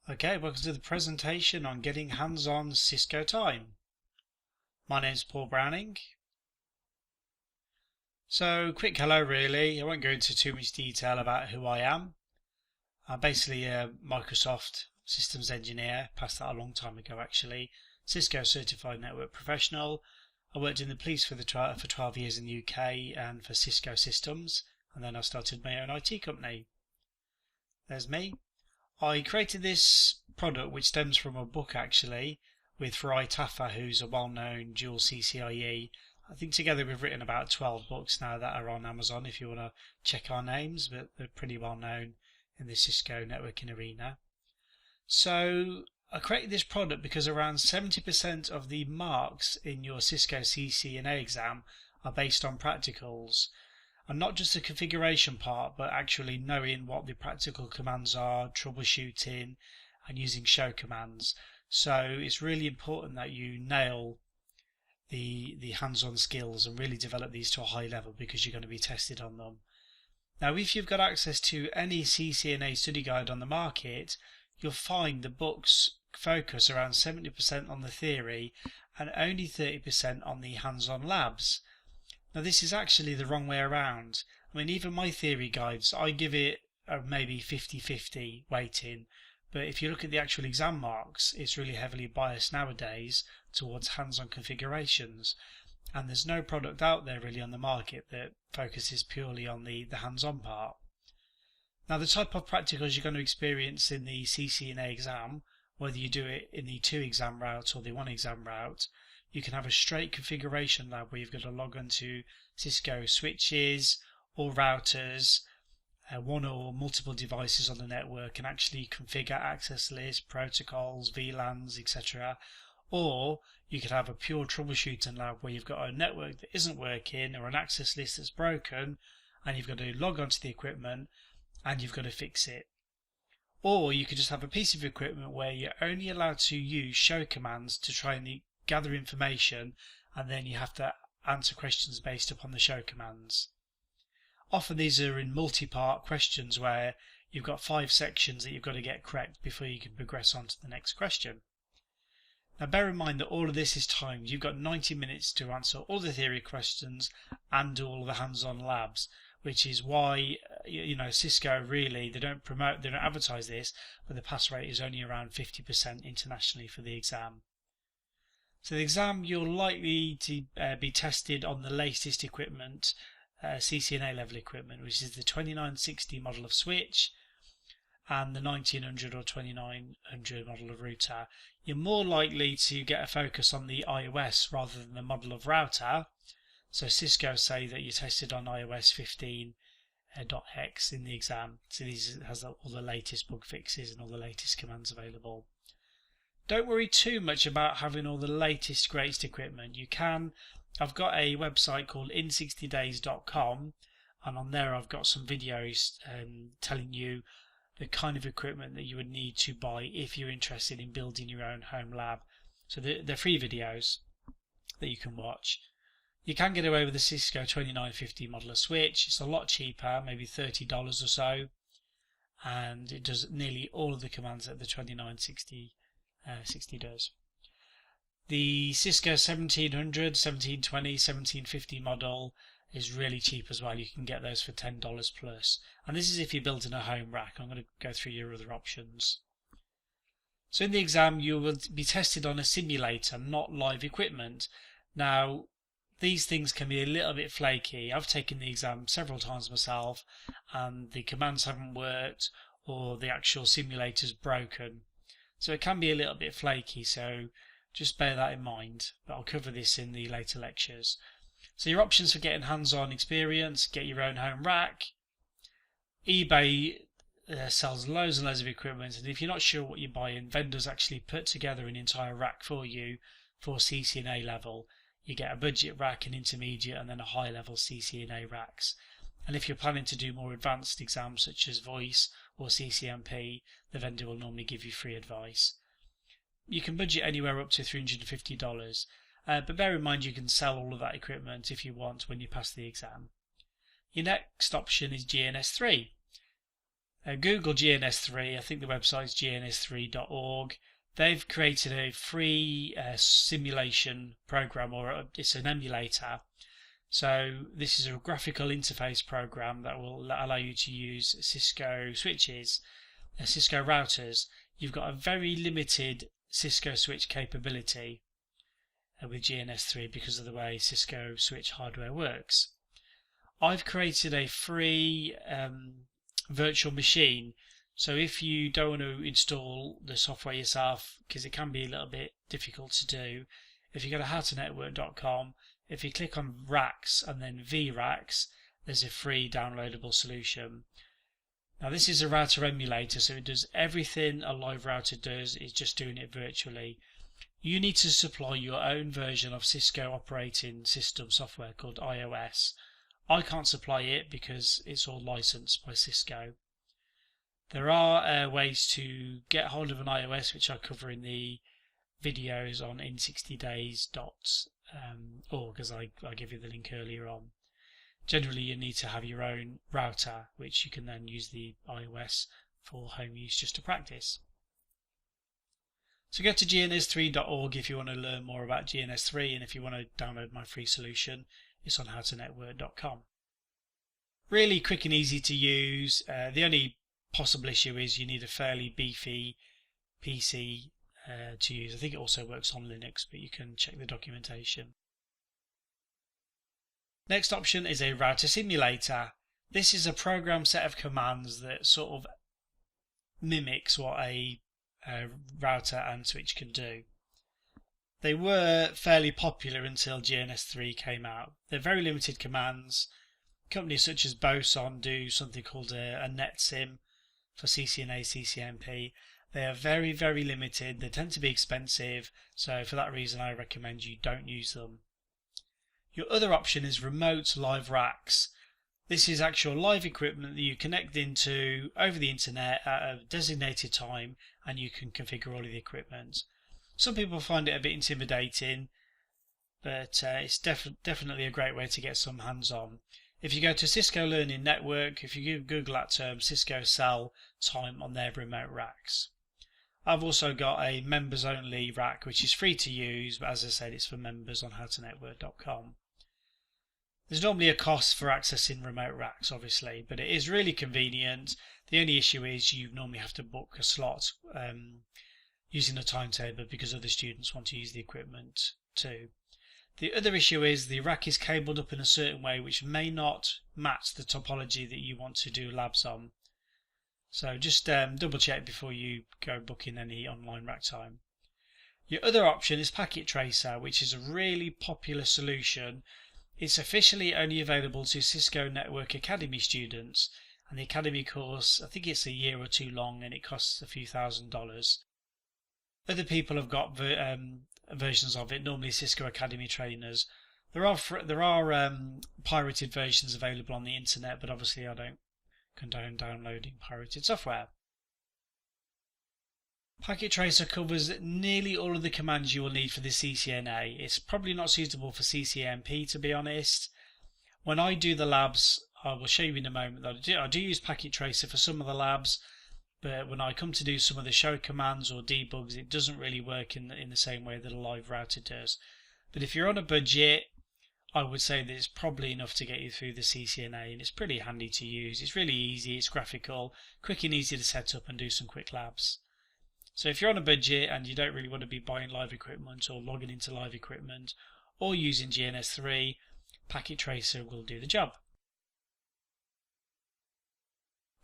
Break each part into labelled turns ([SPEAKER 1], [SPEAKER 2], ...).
[SPEAKER 1] Okay, welcome to the presentation on getting hands-on Cisco time. My name's Paul Browning. So, quick hello really. I won't go into too much detail about who I am. I'm basically a Microsoft systems engineer, passed that a long time ago actually. Cisco certified network professional. I worked in the police for 12 years in the UK and for Cisco systems, and then I started my own IT company. There's me. I created this product which stems from a book actually with Farai Taffa, who's a well-known dual CCIE. I think together we've written about 12 books now that are on Amazon if you want to check our names, but they're pretty well known in the Cisco networking arena. So I created this product because around 70% of the marks in your Cisco CCNA exam are based on practicals. And not just the configuration part, but actually knowing what the practical commands are, troubleshooting, and using show commands. So it's really important that you nail the hands-on skills and really develop these to a high level because you're going to be tested on them. Now, if you've got access to any CCNA study guide on the market, you'll find the books focus around 70% on the theory and only 30% on the hands-on labs. Now this is actually the wrong way around. I mean, even my theory guides, I give it a maybe 50-50 weighting, but if you look at the actual exam marks, it's really heavily biased nowadays towards hands-on configurations, and there's no product out there really on the market that focuses purely on the hands-on part. Now the type of practicals you're going to experience in the CCNA exam, whether you do it in the 2 exam route or the 1 exam route, you can have a straight configuration lab where you've got to log onto Cisco switches or routers, one or multiple devices on the network, and actually configure access lists, protocols, VLANs, etc. Or you could have a pure troubleshooting lab where you've got a network that isn't working or an access list that's broken, and you've got to log onto the equipment and you've got to fix it. Or you could just have a piece of equipment where you're only allowed to use show commands to try and gather information, and then you have to answer questions based upon the show commands. Often these are in multi-part questions where you've got 5 sections that you've got to get correct before you can progress on to the next question. Now bear in mind that all of this is timed. You've got 90 minutes to answer all the theory questions and do all the hands-on labs, which is why Cisco really, they don't advertise this, but the pass rate is only around 50% internationally for the exam. So the exam, you're likely to be tested on the latest equipment, CCNA level equipment, which is the 2960 model of switch and the 1900 or 2900 model of router. You're more likely to get a focus on the iOS rather than the model of router. So Cisco say that you're tested on iOS 15.x in the exam. So this has all the latest bug fixes and all the latest commands available. Don't worry too much about having all the latest, greatest equipment. I've got a website called in60days.com, and on there I've got some videos telling you the kind of equipment that you would need to buy if you're interested in building your own home lab. So they're free videos that you can watch. You can get away with the Cisco 2950 model of switch. It's a lot cheaper, maybe $30 or so, and it does nearly all of the commands that the 2960 does. The Cisco 1700, 1720, 1750 model is really cheap as well. You can get those for $10 plus. And this is if you're building a home rack. I'm going to go through your other options. So in the exam, you will be tested on a simulator, not live equipment. Now, these things can be a little bit flaky. I've taken the exam several times myself, and the commands haven't worked or the actual simulator's broken. So it can be a little bit flaky, so just bear that in mind, but I'll cover this in the later lectures. So your options for getting hands-on experience: get your own home rack. eBay sells loads and loads of equipment, and if you're not sure what you're buying, vendors actually put together an entire rack for you for CCNA level. You get a budget rack, an intermediate, and then a high-level CCNA racks. And if you're planning to do more advanced exams such as voice or CCNP, the vendor will normally give you free advice. You can budget anywhere up to $350, but bear in mind you can sell all of that equipment if you want when you pass the exam. Your next option is GNS3. Google GNS3, I think the website's gns3.org. They've created a free simulation program, or it's an emulator. So this is a graphical interface program that will allow you to use Cisco switches, Cisco routers. You've got a very limited Cisco switch capability with GNS3 because of the way Cisco switch hardware works. I've created a free virtual machine, so if you don't want to install the software yourself, because it can be a little bit difficult to do, if you go to howtonetwork.com, if you click on racks and then vracks, there's a free downloadable solution. Now this is a router emulator, so it does everything a live router does, it's just doing it virtually. You need to supply your own version of Cisco operating system software called iOS. I can't supply it because it's all licensed by Cisco. There are ways to get hold of an iOS, which I cover in the videos on in60days.org, as I give you the link earlier on. Generally, you need to have your own router, which you can then use the iOS for home use just to practice. So go to gns3.org if you want to learn more about GNS3, and if you want to download my free solution, it's on howtonetwork.com. Really quick and easy to use. The only possible issue is you need a fairly beefy PC to use. I think it also works on Linux, but you can check the documentation. Next option is a router simulator. This is a program set of commands that sort of mimics what a router and switch can do. They were fairly popular until GNS3 came out. They're very limited commands. Companies such as Boson do something called a NetSim for CCNA, CCNP. They are very, very limited. They tend to be expensive, so for that reason I recommend you don't use them. Your other option is remote live racks. This is actual live equipment that you connect into over the internet at a designated time, and you can configure all of the equipment. Some people find it a bit intimidating, but it's definitely a great way to get some hands-on. If you go to Cisco Learning Network, if you Google that term, Cisco sell time on their remote racks. I've also got a members-only rack which is free to use, but as I said, it's for members on howtonetwork.com. There's normally a cost for accessing remote racks, obviously, but it is really convenient. The only issue is you normally have to book a slot using a timetable because other students want to use the equipment too. The other issue is the rack is cabled up in a certain way which may not match the topology that you want to do labs on. So just double check before you go booking any online rack time. Your other option is Packet Tracer, which is a really popular solution. It's officially only available to Cisco Network Academy students, and the Academy course, I think it's a year or two long, and it costs a few $1,000s. Other people have got versions of it, normally Cisco Academy trainers. There are pirated versions available on the internet, but obviously I don't condone downloading pirated software. Packet Tracer covers nearly all of the commands you will need for the CCNA. It's probably not suitable for CCNP, to be honest. When I do the labs, I will show you in a moment that I do use Packet Tracer for some of the labs, but when I come to do some of the show commands or debugs, it doesn't really work in the same way that a live router does. But if you're on a budget, I would say that it's probably enough to get you through the CCNA, and it's pretty handy to use. It's really easy, it's graphical, quick and easy to set up and do some quick labs. So if you're on a budget and you don't really want to be buying live equipment or logging into live equipment or using GNS3, Packet Tracer will do the job.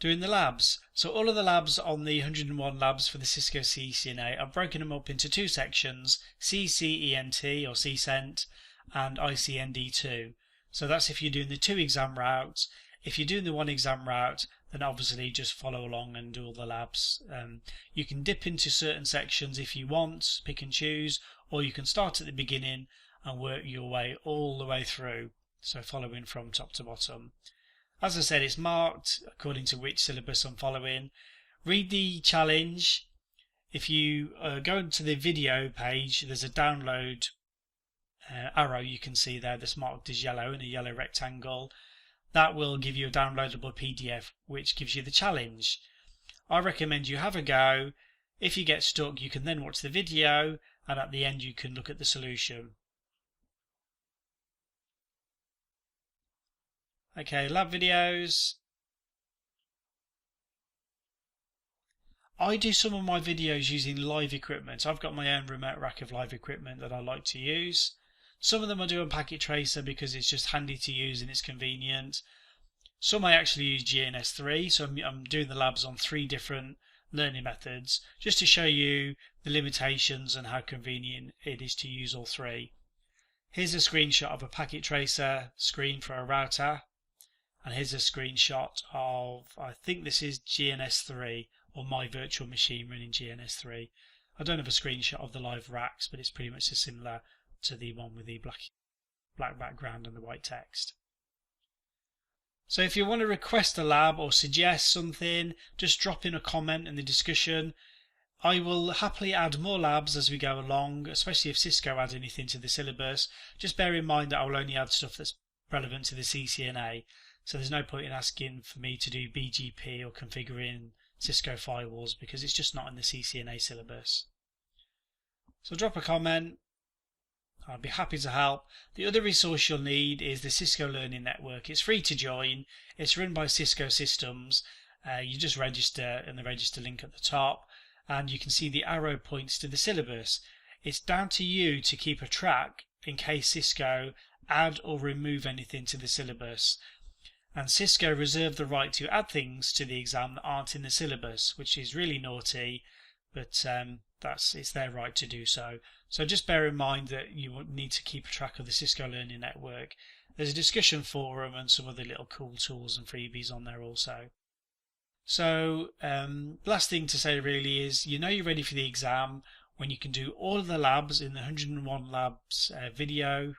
[SPEAKER 1] Doing the labs. So all of the labs on the 101 labs for the Cisco CCNA, I've broken them up into two sections, CCENT or CCENT and ICND2. So that's if you're doing the 2 exam routes. If you're doing the 1 exam route, then obviously just follow along and do all the labs. You can dip into certain sections if you want, pick and choose, or you can start at the beginning and work your way all the way through, so following from top to bottom. As I said, it's marked according to which syllabus I'm following. Read the challenge. If you go into the video page, there's a download arrow you can see there that's marked as yellow in a yellow rectangle. That will give you a downloadable PDF which gives you the challenge. I recommend you have a go. If you get stuck, you can then watch the video, and at the end you can look at the solution. Okay, lab videos. I do some of my videos using live equipment. I've got my own remote rack of live equipment that I like to use. Some of them I do on Packet Tracer because it's just handy to use and it's convenient. Some I actually use GNS3, so I'm doing the labs on 3 different learning methods just to show you the limitations and how convenient it is to use all 3. Here's a screenshot of a Packet Tracer screen for a router, and here's a screenshot of, I think this is GNS3 or my virtual machine running GNS3. I don't have a screenshot of the live racks, but it's pretty much similar to the one with the black background and the white text. So if you want to request a lab or suggest something, just drop in a comment in the discussion. I will happily add more labs as we go along, especially if CISCO add anything to the syllabus. Just bear in mind that I will only add stuff that's relevant to the CCNA, so there's no point in asking for me to do BGP or configuring CISCO firewalls because it's just not in the CCNA syllabus. So drop a comment. I'd be happy to help. The other resource you'll need is the CISCO Learning Network. It's free to join. It's run by CISCO Systems. You just register in the register link at the top, and you can see the arrow points to the syllabus. It's down to you to keep a track in case CISCO add or remove anything to the syllabus. And CISCO reserve the right to add things to the exam that aren't in the syllabus, which is really naughty, but it's their right to do so. So just bear in mind that you need to keep a track of the CISCO Learning Network. There's a discussion forum and some other little cool tools and freebies on there also. So last thing to say really is you know you're ready for the exam when you can do all of the labs in the 101 labs video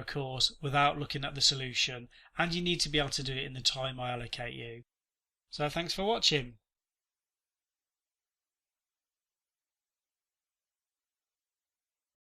[SPEAKER 1] course without looking at the solution, and you need to be able to do it in the time I allocate you. So thanks for watching.